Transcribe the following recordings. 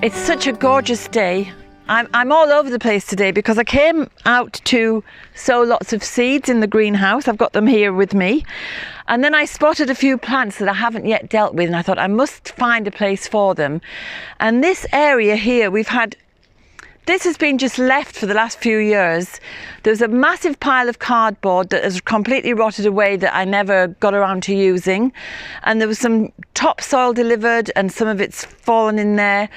It's such a gorgeous day. I'm all over the place today because I came out to sow lots of seeds in the greenhouse. I've got them here with me. And then I spotted a few plants that I haven't yet dealt with, and I thought I must find a place for them. And this area here, this has been just left for the last few years. There's a massive pile of cardboard that has completely rotted away that I never got around to using. And there was some topsoil delivered and some of it's fallen in there.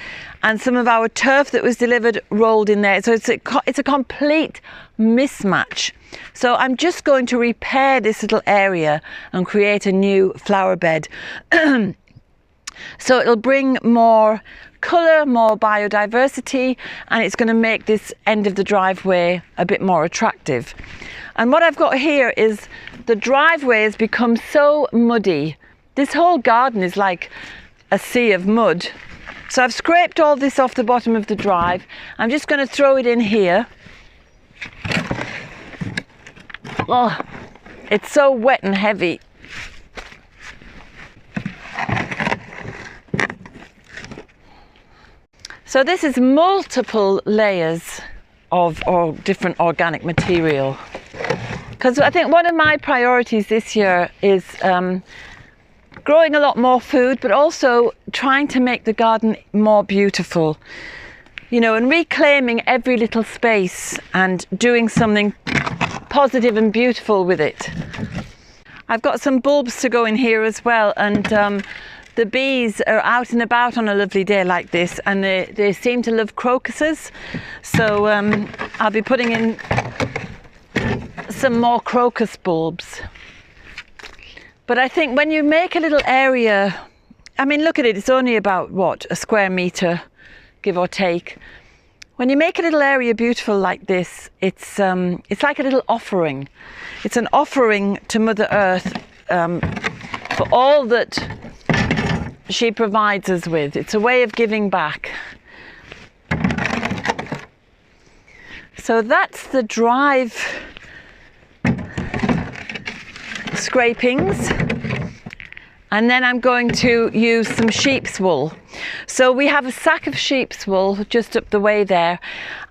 And some of our turf that was delivered rolled in there. So it's a complete mismatch. So I'm just going to repair this little area and create a new flower bed. So it'll bring more colour, more biodiversity, and it's going to make this end of the driveway a bit more attractive. And what I've got here is the driveway has become so muddy. This whole garden is like a sea of mud. So I've scraped all this off the bottom of the drive. I'm just going to throw it in here. Oh, it's so wet and heavy. So this is multiple layers of different organic material. Because I think one of my priorities this year is growing a lot more food, but also trying to make the garden more beautiful. You know, and reclaiming every little space and doing something positive and beautiful with it. I've got some bulbs to go in here as well, and the bees are out and about on a lovely day like this, and they seem to love crocuses. So I'll be putting in some more crocus bulbs. But I think when you make a little area, I mean, look at it, it's only about, what, a square metre, give or take. When you make a little area beautiful like this, it's like a little offering. It's an offering to Mother Earth for all that she provides us with. It's a way of giving back. So that's the drive scrapings. And then I'm going to use some sheep's wool. So we have a sack of sheep's wool just up the way there.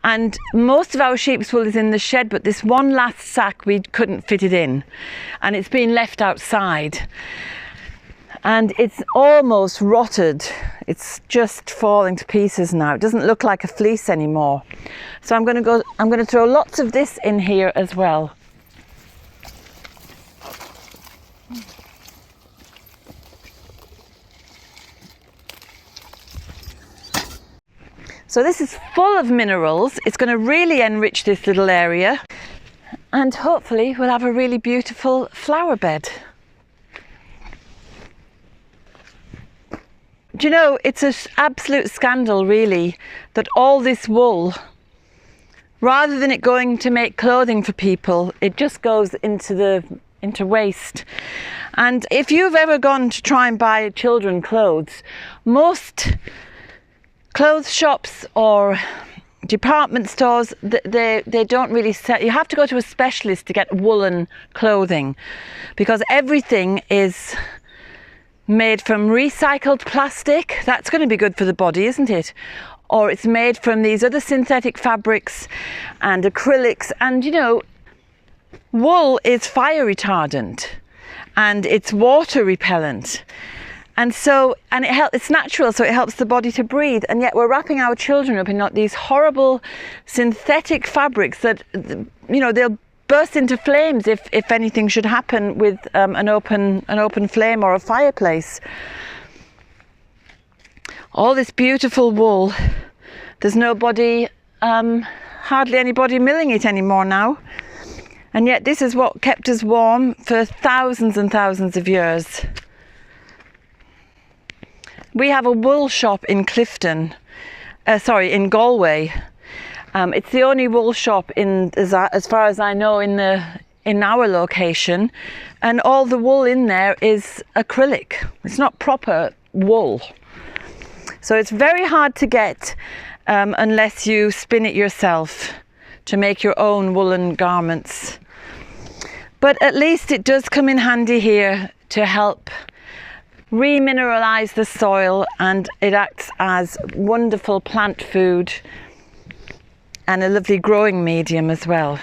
And most of our sheep's wool is in the shed, but this one last sack, we couldn't fit it in. And it's been left outside. And it's almost rotted. It's just falling to pieces now. It doesn't look like a fleece anymore. So I'm going to throw lots of this in here as well. So this is full of minerals. It's going to really enrich this little area, and hopefully we'll have a really beautiful flower bed. Do you know, it's an absolute scandal really that all this wool, rather than it going to make clothing for people, it just goes into waste. And if you've ever gone to try and buy children clothes, most clothes shops or department stores, they don't really sell. You have to go to a specialist to get woolen clothing, because everything is made from recycled plastic. That's going to be good for the body, isn't it? Or it's made from these other synthetic fabrics and acrylics. And you know, wool is fire retardant and it's water repellent. And so, it's natural, so it helps the body to breathe. And yet we're wrapping our children up in these horrible synthetic fabrics that, you know, they'll burst into flames if anything should happen with an open flame or a fireplace. All this beautiful wool, there's nobody, hardly anybody milling it anymore now. And yet this is what kept us warm for thousands and thousands of years. We have a wool shop in Clifton, in Galway. It's the only wool shop as far as I know in our location, and all the wool in there is acrylic. It's not proper wool. So it's very hard to get unless you spin it yourself to make your own woolen garments. But at least it does come in handy here to help remineralize the soil, and it acts as wonderful plant food and a lovely growing medium as well.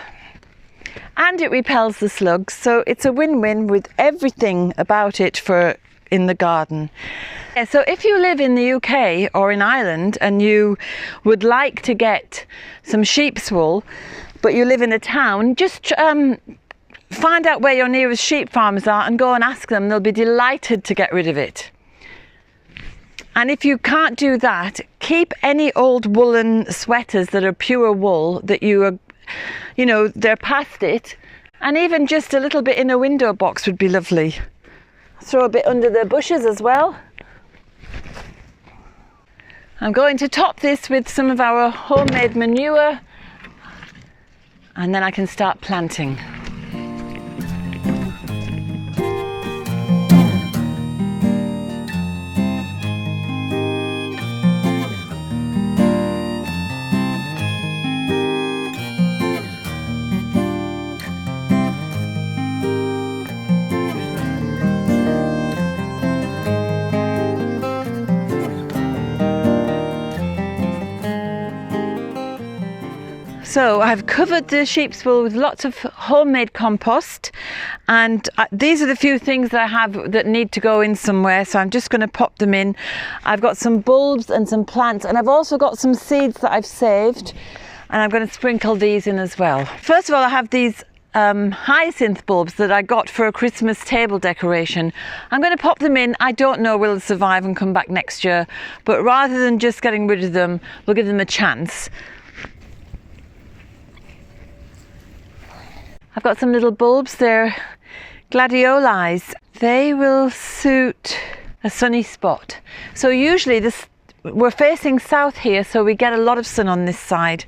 And it repels the slugs, so it's a win-win with everything about it for in the garden. Yeah, so if you live in the UK or in Ireland and you would like to get some sheep's wool, but you live in a town, just find out where your nearest sheep farmers are and go and ask them. They'll be delighted to get rid of it. And if you can't do that, keep any old woolen sweaters that are pure wool that they're past it, and even just a little bit in a window box would be lovely. Throw a bit under the bushes as well. I'm going to top this with some of our homemade manure, and then I can start planting. So I've covered the sheep's wool with lots of homemade compost, and these are the few things that I have that need to go in somewhere, so I'm just going to pop them in. I've got some bulbs and some plants, and I've also got some seeds that I've saved, and I'm going to sprinkle these in as well. First of all, I have these hyacinth bulbs that I got for a Christmas table decoration. I'm going to pop them in. I don't know will they survive and come back next year, but rather than just getting rid of them, we'll give them a chance. I've got some little bulbs, they're gladiolis. They will suit a sunny spot. So usually we're facing south here, so we get a lot of sun on this side.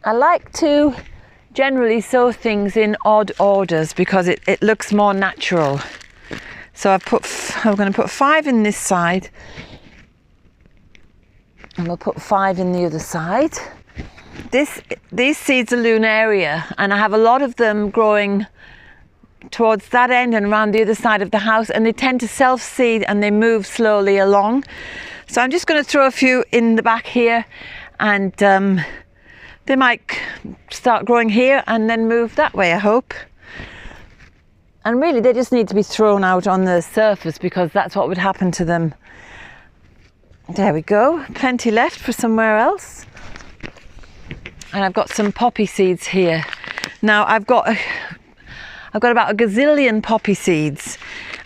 I like to generally sow things in odd orders because it looks more natural. So I'm going to put 5 in this side, and we'll put 5 in the other side. These seeds are lunaria, and I have a lot of them growing towards that end and around the other side of the house, and they tend to self-seed and they move slowly along. So I'm just going to throw a few in the back here, and they might start growing here and then move that way, I hope. And really they just need to be thrown out on the surface because that's what would happen to them. There we go, plenty left for somewhere else. And I've got some poppy seeds here. Now I've got about a gazillion poppy seeds,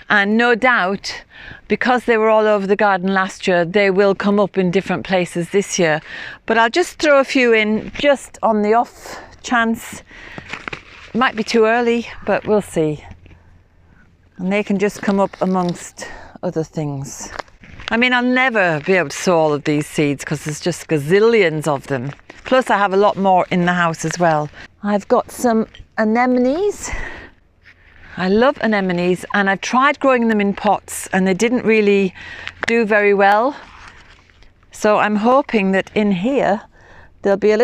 and no doubt because they were all over the garden last year, they will come up in different places this year. But I'll just throw a few in just on the off chance. It might be too early, but we'll see. And they can just come up amongst other things. I mean, I'll never be able to sow all of these seeds because there's just gazillions of them. Plus I have a lot more in the house as well. I've got some anemones. I love anemones, and I've tried growing them in pots and they didn't really do very well. So I'm hoping that in here they'll be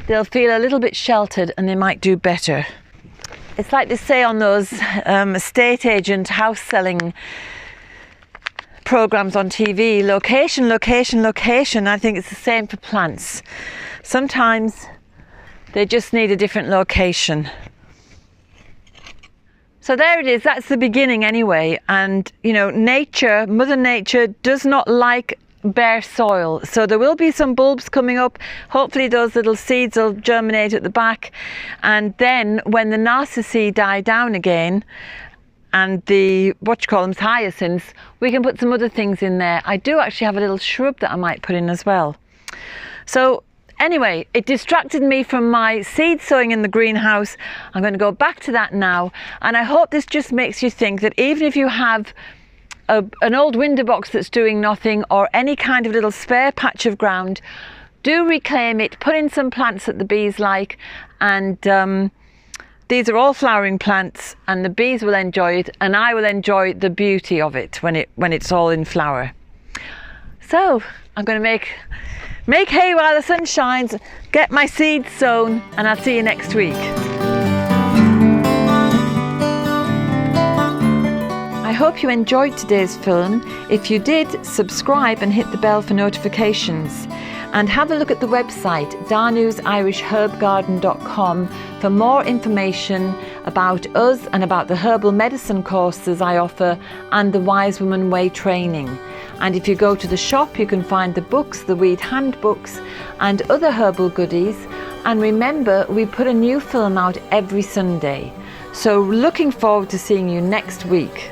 they'll feel a little bit sheltered and they might do better. It's like they say on those estate agent house selling programs on TV, location, location, location. I think it's the same for plants. Sometimes they just need a different location. So there it is, that's the beginning anyway. And you know, nature, Mother Nature does not like bare soil. So there will be some bulbs coming up. Hopefully those little seeds will germinate at the back. And then when the narcissi die down again, and the hyacinths, we can put some other things in there. I do actually have a little shrub that I might put in as well. So anyway, it distracted me from my seed sowing in the greenhouse. I'm going to go back to that now, and I hope this just makes you think that even if you have an old window box that's doing nothing, or any kind of little spare patch of ground, do reclaim it, put in some plants that the bees like, and these are all flowering plants, and the bees will enjoy it, and I will enjoy the beauty of it when it's all in flower. So I'm going to make hay while the sun shines, get my seeds sown, and I'll see you next week. I hope you enjoyed today's film. If you did, subscribe and hit the bell for notifications. And have a look at the website danusirishherbgarden.com for more information about us and about the herbal medicine courses I offer and the Wise Woman Way training. And if you go to the shop, you can find the books, the weed handbooks and other herbal goodies. And remember, we put a new film out every Sunday. So looking forward to seeing you next week.